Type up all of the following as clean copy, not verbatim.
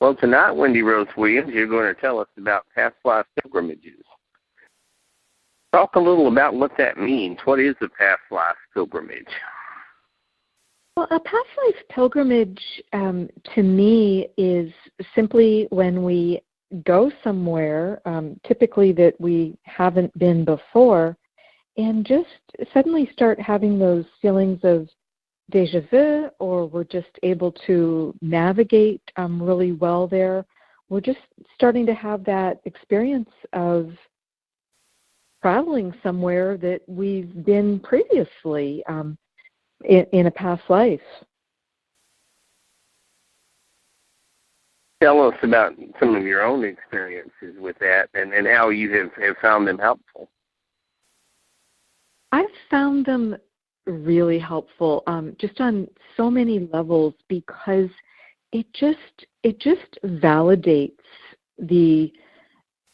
Well, tonight, Wendy Rose Williams, you're going to tell us about past life pilgrimages. Talk a little about what that means. What is a past life pilgrimage? Well, a past life pilgrimage to me is simply when we go somewhere, typically that we haven't been before, and just suddenly start having those feelings of déjà vu, or we're just able to navigate really well there. We're just starting to have that experience of traveling somewhere that we've been previously in a past life. Tell us about some of your own experiences with that and how you have found them helpful. I've found them really helpful, just on so many levels, because it just validates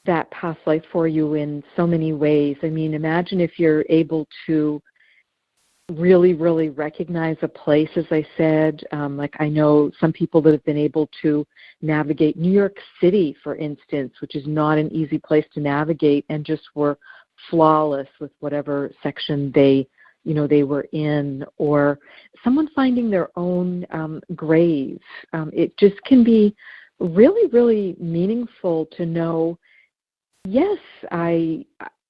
that past life for you in so many ways. I mean, imagine if you're able to really, really recognize a place, as I said. Like I know some people that have been able to navigate New York City, for instance, which is not an easy place to navigate, and just were flawless with whatever section they were in, or someone finding their own grave. It just can be really, really meaningful to know, yes,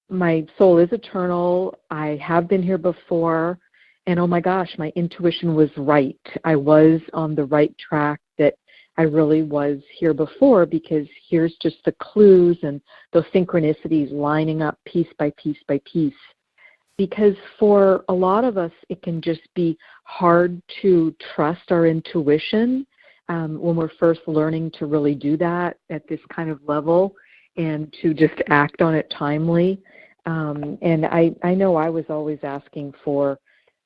my soul is eternal. I have been here before, and oh my gosh, my intuition was right. I was on the right track, that I really was here before, because here's just the clues and those synchronicities lining up piece by piece by piece. Because for a lot of us, it can just be hard to trust our intuition when we're first learning to really do that at this kind of level, and to just act on it timely. And I know I was always asking for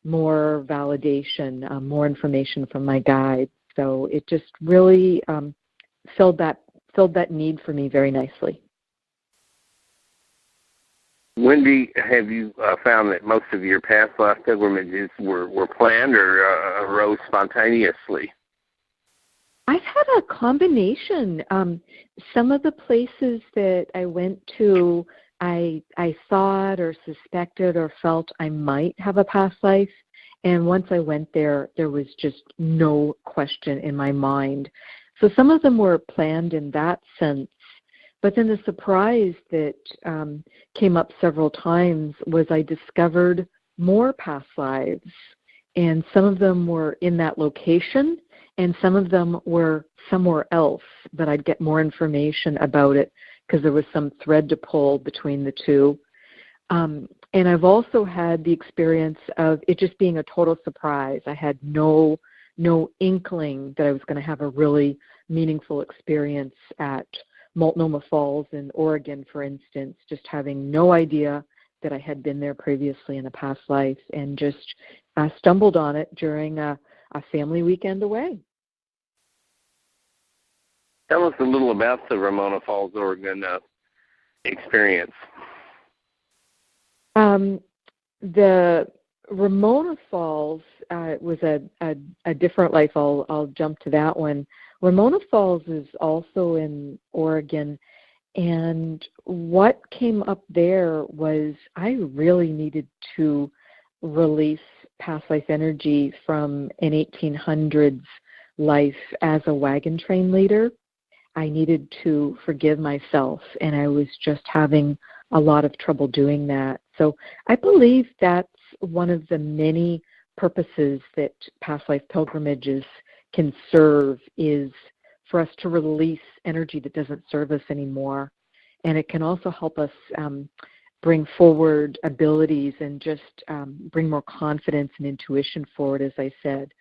more validation, more information from my guide. So it just really filled that need for me very nicely. Wendy, have you found that most of your past life pilgrimages were planned or arose spontaneously? I've had a combination. Some of the places that I went to, I thought or suspected or felt I might have a past life. And once I went there, there was just no question in my mind. So some of them were planned in that sense. But then the surprise that came up several times was I discovered more past lives. And some of them were in that location, and some of them were somewhere else, but I'd get more information about it because there was some thread to pull between the two. And I've also had the experience of it just being a total surprise. I had no inkling that I was going to have a really meaningful experience at Multnomah Falls in Oregon, for instance, just having no idea that I had been there previously in a past life, and just stumbled on it during a family weekend away. Tell us a little about the Ramona Falls, Oregon experience. The Ramona Falls was a different life. I'll jump to that one. Ramona Falls is also in Oregon, and what came up there was I really needed to release past life energy from an 1800s life as a wagon train leader. I needed to forgive myself, and I was just having a lot of trouble doing that. So I believe that's one of the many purposes that past life pilgrimages can serve, is for us to release energy that doesn't serve us anymore. And it can also help us bring forward abilities and just bring more confidence and intuition forward, as I said.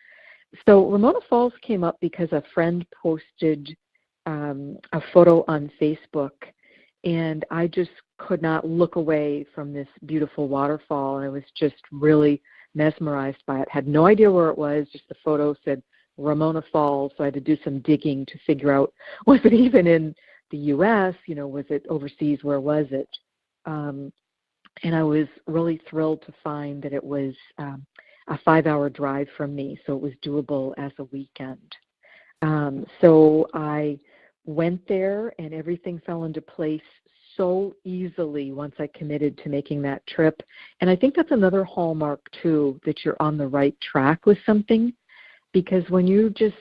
So Ramona Falls came up because a friend posted a photo on Facebook, and I just could not look away from this beautiful waterfall. And I was just really mesmerized by it. Had no idea where it was. Just the photo said Ramona Falls, so I had to do some digging to figure out, was it even in the U.S.? Was it overseas? Where was it? And I was really thrilled to find that it was a 5-hour drive from me, so it was doable as a weekend. So I went there, and everything fell into place so easily once I committed to making that trip. And I think that's another hallmark, too, that you're on the right track with something, because when you just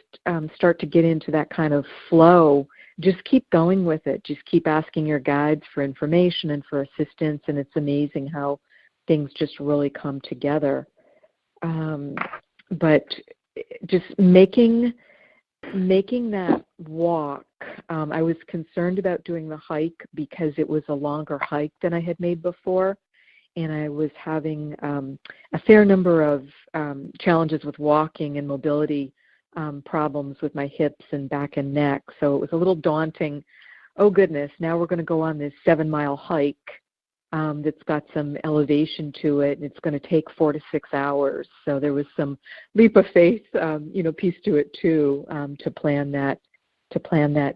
start to get into that kind of flow, just keep going with it. Just keep asking your guides for information and for assistance, and it's amazing how things just really come together. But just making that walk, I was concerned about doing the hike because it was a longer hike than I had made before, and I was having a fair number of challenges with walking and mobility problems with my hips and back and neck, so it was a little daunting. Oh goodness, now we're going to go on this 7-mile hike that's got some elevation to it, and it's going to take 4 to 6 hours. So there was some leap of faith, piece to it too, to plan that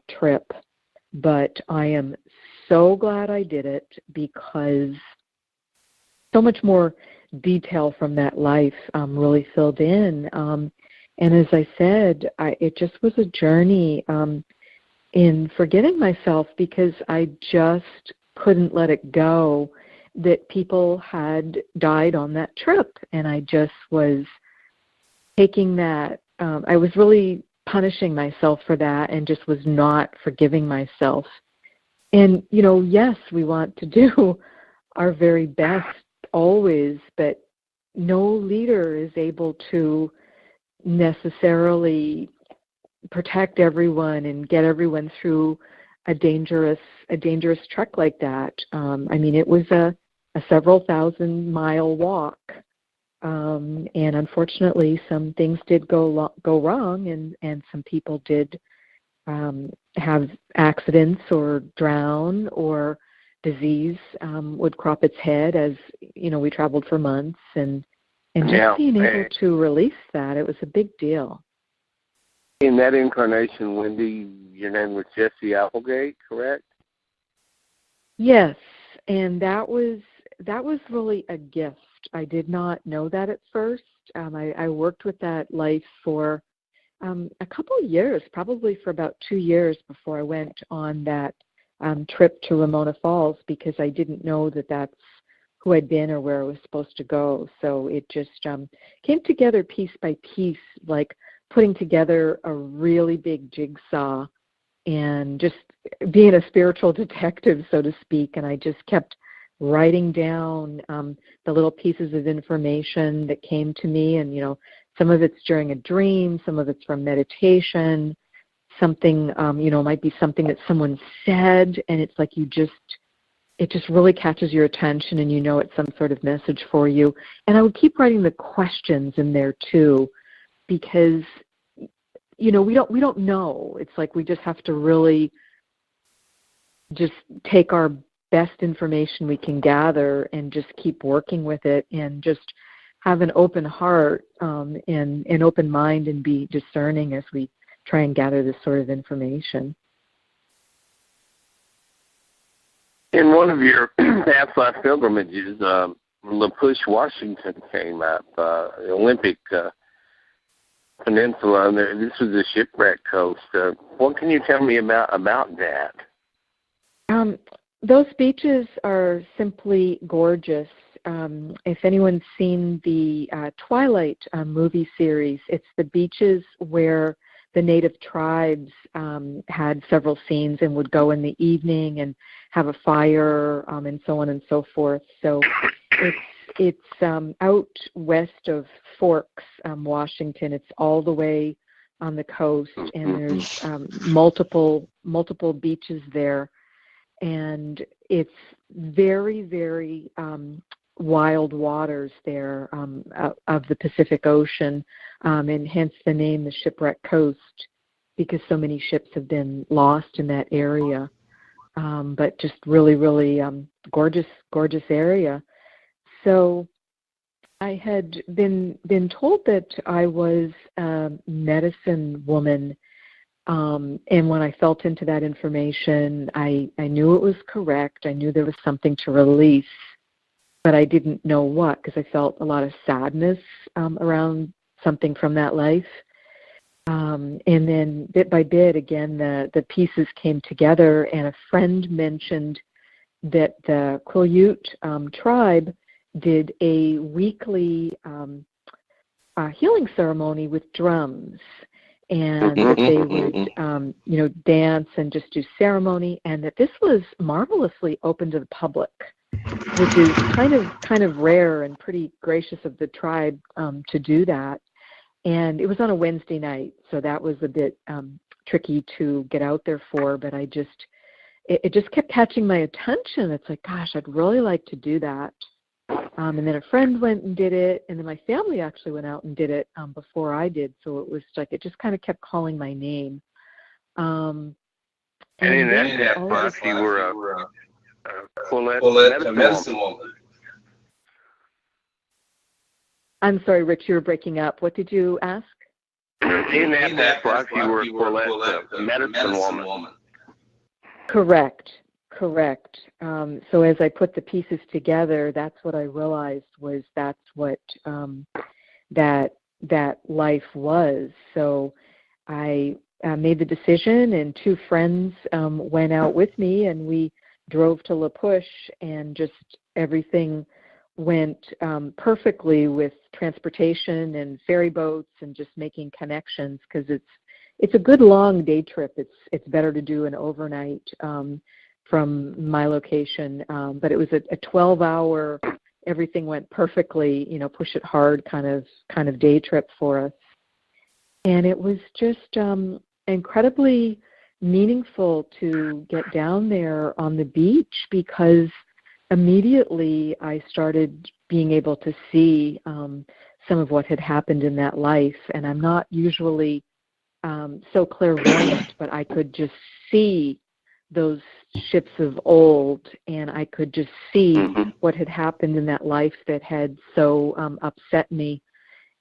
trip. But I am so glad I did it, because so much more detail from that life really filled in. And as I said, it just was a journey in forgiving myself, because I just couldn't let it go that people had died on that trip. And I just was taking that, I was really punishing myself for that and just was not forgiving myself. And, yes, we want to do our very best always, but no leader is able to necessarily protect everyone and get everyone through a dangerous trek like that. It was a several 1,000-mile walk, and unfortunately, some things did go wrong, and some people did have accidents or drown, or disease would crop its head as we traveled for months, and just being able to release that, it was a big deal. In that incarnation, Wendy, your name was Jessie Applegate, correct? Yes, and that was really a gift. I did not know that at first. I worked with that life for a couple of years, probably for about 2 years before I went on that trip to Ramona Falls, because I didn't know that that's who I'd been or where I was supposed to go. So it just came together piece by piece, like putting together a really big jigsaw, and just being a spiritual detective, so to speak. And I just kept writing down the little pieces of information that came to me. And, some of it's during a dream, some of it's from meditation, something, might be something that someone said, and it's like it just really catches your attention, and it's some sort of message for you. And I would keep writing the questions in there too, because we don't know. It's like we just have to really just take our best information we can gather and just keep working with it, and just have an open heart and an open mind, and be discerning as we try and gather this sort of information. In one of your past life pilgrimages, LaPush, Washington came up, the Olympic Peninsula. This was a shipwreck coast. What can you tell me about that? Those beaches are simply gorgeous. If anyone's seen the Twilight movie series, it's the beaches where the native tribes had several scenes and would go in the evening and have a fire and so on and so forth. So it's out west of Forks, Washington. It's all the way on the coast, and there's multiple beaches there. And it's very, very wild waters there of the Pacific Ocean, and hence the name, the Shipwreck Coast, because so many ships have been lost in that area. But just really, really gorgeous area. So I had been told that I was a medicine woman, and when I felt into that information, I knew it was correct. I knew there was something to release, but I didn't know what, because I felt a lot of sadness around something from that life. And then bit by bit, again, the pieces came together, and a friend mentioned that the Quileute tribe did a weekly healing ceremony with drums, and that they would, dance and just do ceremony, and that this was marvelously open to the public, which is kind of rare and pretty gracious of the tribe to do that. And it was on a Wednesday night, so that was a bit tricky to get out there for, but it just kept catching my attention. It's like, gosh, I'd really like to do that. And then a friend went and did it, and then my family actually went out and did it before I did, so it was like it just kind of kept calling my name. And in that class, you were a Quileute medicine woman. I'm sorry, Rich, you were breaking up. What did you ask? In that class, you were a Quileute medicine woman. Correct. So as I put the pieces together, that's what I realized was that's what that life was. So I made the decision, and two friends went out with me, and we drove to La Push, and just everything went perfectly with transportation and ferry boats and just making connections, because it's a good long day trip. It's better to do an overnight from my location, but it was a 12-hour, everything went perfectly, push it hard kind of day trip for us. And it was just incredibly meaningful to get down there on the beach, because immediately I started being able to see some of what had happened in that life. And I'm not usually so clairvoyant, but I could just see those ships of old, and I could just see what had happened in that life that had so upset me.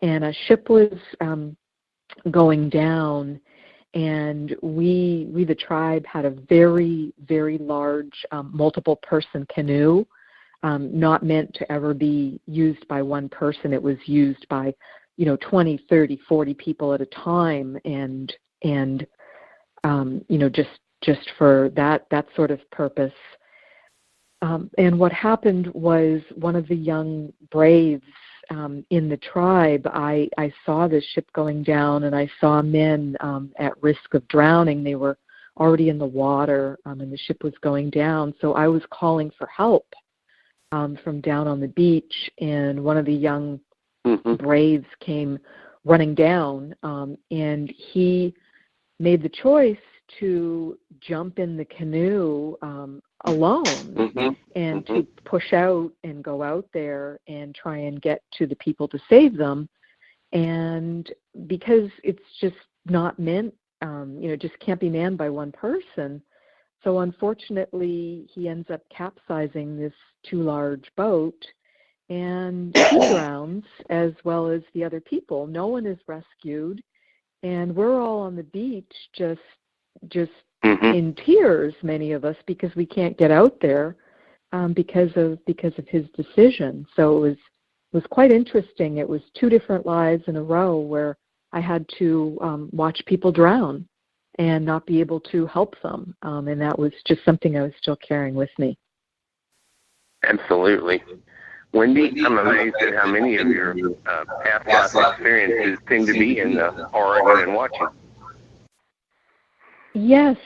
And a ship was going down, and we the tribe had a very, very large multiple person canoe, not meant to ever be used by one person. It was used by 20, 30, 40 people at a time, and just for that sort of purpose. And what happened was, one of the young braves in the tribe, I saw this ship going down, and I saw men at risk of drowning. They were already in the water, and the ship was going down. So I was calling for help from down on the beach, and one of the young braves came running down, and he made the choice to jump in the canoe alone and to push out and go out there and try and get to the people to save them. And because it's just not meant, just can't be manned by one person. So unfortunately, he ends up capsizing this too large boat, and he drowns as well as the other people. No one is rescued, and we're all on the beach just in tears, many of us, because we can't get out there because of his decision. So it was quite interesting. It was two different lives in a row where I had to watch people drown and not be able to help them, and that was just something I was still carrying with me. Absolutely. Wendy, I'm amazed at how many of your past life experiences seem to be in Oregon and watching. Yes,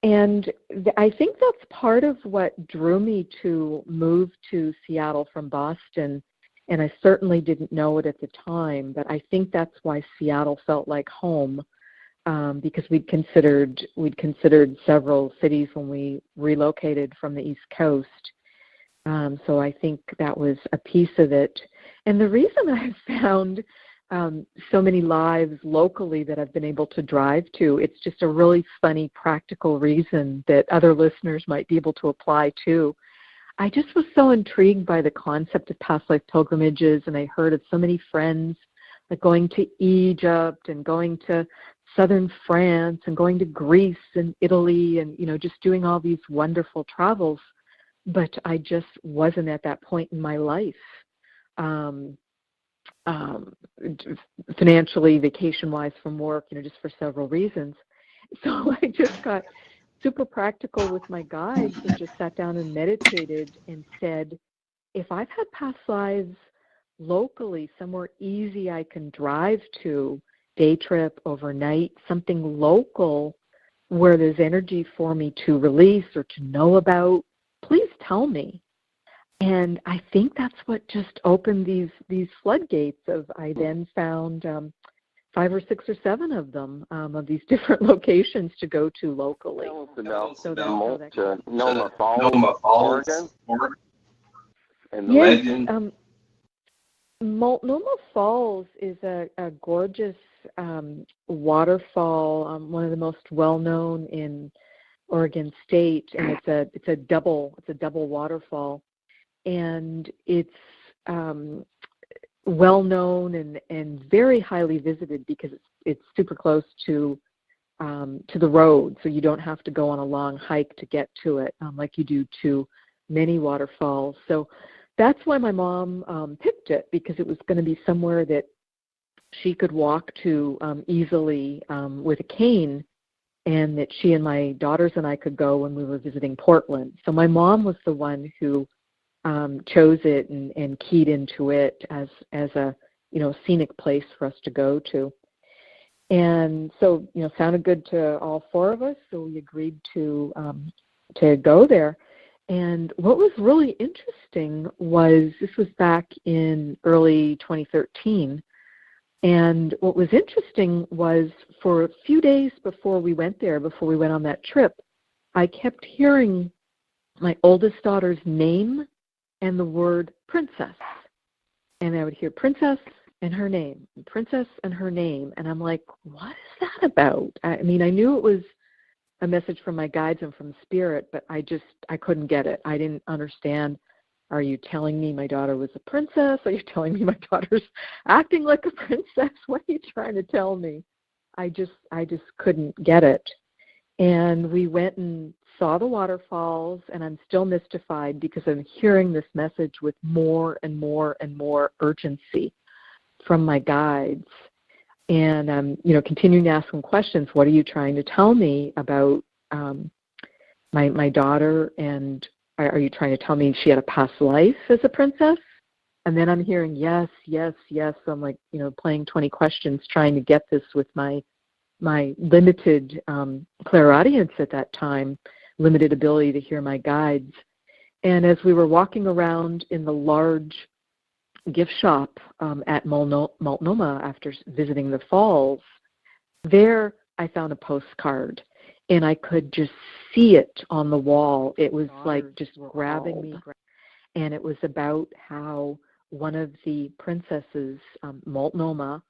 and I think that's part of what drew me to move to Seattle from Boston, and I certainly didn't know it at the time, but I think that's why Seattle felt like home, because we'd considered several cities when we relocated from the East Coast. So I think that was a piece of it. And the reason I found so many lives locally that I've been able to drive to, it's just a really funny, practical reason that other listeners might be able to apply to. I just was so intrigued by the concept of past life pilgrimages, and I heard of so many friends like going to Egypt and going to southern France and going to Greece and Italy and, just doing all these wonderful travels. But I just wasn't at that point in my life. financially, vacation-wise from work, just for several reasons. So I just got super practical with my guides and just sat down and meditated and said, if I've had past lives locally, somewhere easy I can drive to, day trip, overnight, something local where there's energy for me to release or to know about, please tell me. And I think that's what just opened these floodgates of, I then found 5 or 6 or 7 of them, of these different locations to go to locally. Tell us about so that's how that Noma Falls, Oregon, and the yes, legend. Multnomah Falls is a gorgeous waterfall, one of the most well-known in Oregon State, and it's a double waterfall, and it's well known and very highly visited because it's super close to the road, so you don't have to go on a long hike to get to it, like you do to many waterfalls. So that's why my mom picked it, because it was going to be somewhere that she could walk to easily with a cane, and that she and my daughters and I could go when we were visiting Portland. So my mom was the one who chose it and keyed into it as a scenic place for us to go to. And so sounded good to all 4 of us, so we agreed to go there. And what was really interesting was, this was back in early 2013, and what was interesting was, for a few days before we went there, before we went on that trip, I kept hearing my oldest daughter's name and the word princess. And I would hear princess and her name, princess and her name. And I'm like, what is that about? I mean, I knew it was a message from my guides and from spirit, but I couldn't get it. I didn't understand. Are you telling me my daughter was a princess? Are you telling me my daughter's acting like a princess? What are you trying to tell me? I just couldn't get it. And we went and saw the waterfalls, and I'm still mystified because I'm hearing this message with more and more and more urgency from my guides. And I'm, continuing to ask them questions. What are you trying to tell me about my daughter? And are you trying to tell me she had a past life as a princess? And then I'm hearing yes, yes, yes. So I'm like, playing 20 questions, trying to get this with my limited clairaudience at that time, limited ability to hear my guides. And as we were walking around in the large gift shop at Multnomah after visiting the falls, there I found a postcard, and I could just see it on the wall. It was like just grabbing me, and it was about how one of the princesses, Multnomah,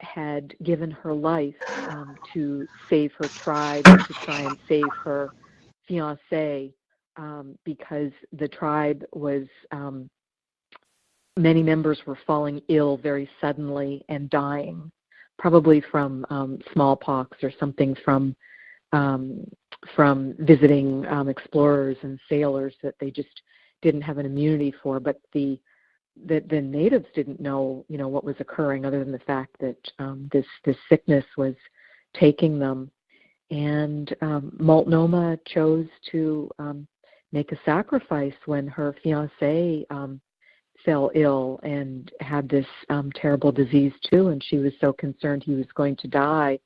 had given her life to save her tribe, to try and save her fiancé, because the tribe was, many members were falling ill very suddenly and dying, probably from smallpox or something from visiting explorers and sailors that they just didn't have an immunity for. But the natives didn't know, what was occurring, other than the fact that this sickness was taking them. And Multnomah chose to make a sacrifice when her fiancé fell ill and had this terrible disease too, and she was so concerned he was going to die.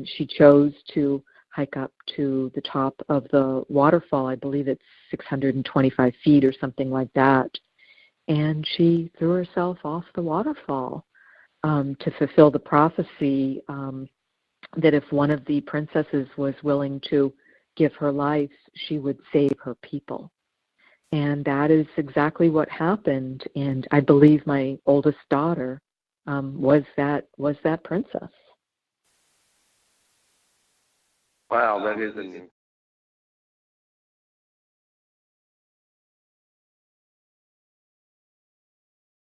She chose to hike up to the top of the waterfall. I believe it's 625 feet or something like that. And she threw herself off the waterfall to fulfill the prophecy that if one of the princesses was willing to give her life, she would save her people. And that is exactly what happened. And I believe my oldest daughter was that princess. Wow, that is an